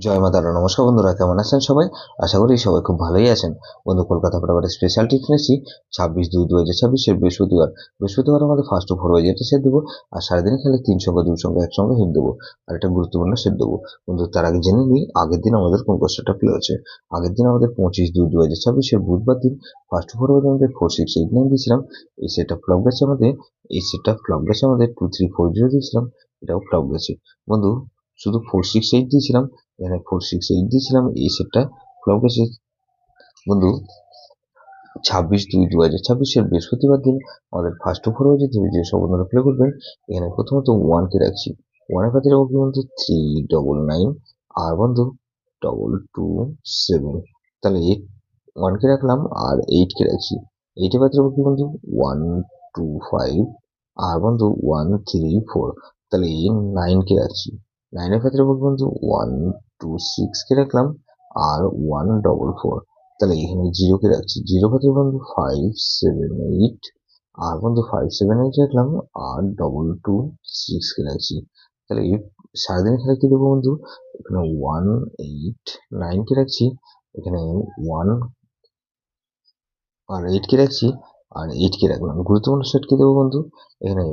জয় মা তারা। নমস্কার বন্ধুরা, কেমন আছেন সবাই? আশা করি সবাই খুব ভালোই আছেন। বন্ধু, কলকাতা ফটাফটের স্পেশাল টিপস নিয়েছি 26/2/2026 বৃহস্পতিবার আমাদের ফার্স্ট ফোর ওয়াইজেটা সেট দেবো। আর সারাদিন খেলে 3 সংখ্যা 2 সংখ্যা একসঙ্গে হিট দেবো। আর একটা গুরুত্বপূর্ণ সেট দেবো। বন্ধু, তার আগে জেনে নিই আগের দিন আমাদের কোন কোশ্চেনটা প্লে হয়েছে। আগের দিন আমাদের 25/2/2026 বুধবার দিন ফার্স্ট ফোর ওয়াইজ আমাদের 4 6 8 9 দিয়েছিলাম। এই সেটটা ফ্লপ গেছে আমাদের। 2 3 4 0 দিয়েছিলাম, এটাও ফ্লপ গেছে। বন্ধু, শুধু 4 6 8 দিয়েছিলাম, এখানে 4 6 8 দিয়েছিলাম, এই সেটটা ফ্লপ গেছে। বন্ধু, 26/2/2026 বৃহস্পতিবার দিন আমাদের ফার্স্ট ফোর ওয়াইজে যে সব বন্ধুরা প্লে করবেন, এখানে প্রথমত 1 কে রাখছি। 1 এর পাশে রাখবো বন্ধু 399, আর বন্ধু 227। তাহলে 1 কে রাখলাম আর 8 কে রাখছি। 8 এর পাশে রাখবো কি বন্ধু 125, আর বন্ধু 134। তাহলে 9 কে রাখছি। 9 এর পাশে রাখবো বন্ধু 126 কে রাখলাম আর 144। তাহলে এখানে 0 কে রাখছি। 0 পাতে বন্ধু 578, আর বন্ধু 578 রাখলাম আর 226 কে রাখছি। তাহলে এই সারাদিন খেলা কি দেবো বন্ধু? এখানে 189 কে রাখছি, এখানে 1 আর 8 কে রাখছি, আর 8 কে রাখলাম। গুরুত্বপূর্ণ সেট কি দেবো বন্ধু? এখানে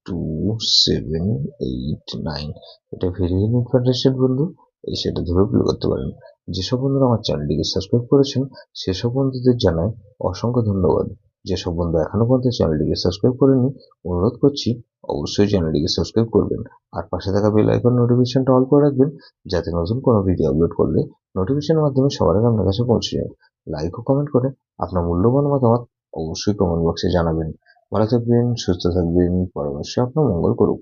2789। এটা ভেরি ভেরি ইম্পর্টেন্ট সেট বন্ধু। এই সেটটা ধরে প্লে করতে পারেন। যেসব বন্ধুরা আমার চ্যানেলটিকে সাবস্ক্রাইব করেছেন সেসব বন্ধুদের জানাই অসংখ্য ধন্যবাদ। যেসব বন্ধু এখনো পর্যন্ত চ্যানেলটিকে সাবস্ক্রাইব করেনি, অনুরোধ করছি অবশ্যই চ্যানেলটিকে সাবস্ক্রাইব করবেন। আর পাশে থাকা বেল আইকন নোটিফিকেশনটা অল করে রাখবেন, যাতে নতুন কোনো ভিডিও আপলোড করলে নোটিফিকেশনের মাধ্যমে সবার আগে আপনার কাছে পৌঁছে যায়। লাইক ও কমেন্ট করে আপনার মূল্যবান মতামত অবশ্যই কমেন্ট বক্সে জানাবেন। ভালো থাকবেন, সুস্থ থাকবেন, পরবর্তী আপনার মঙ্গল করুক।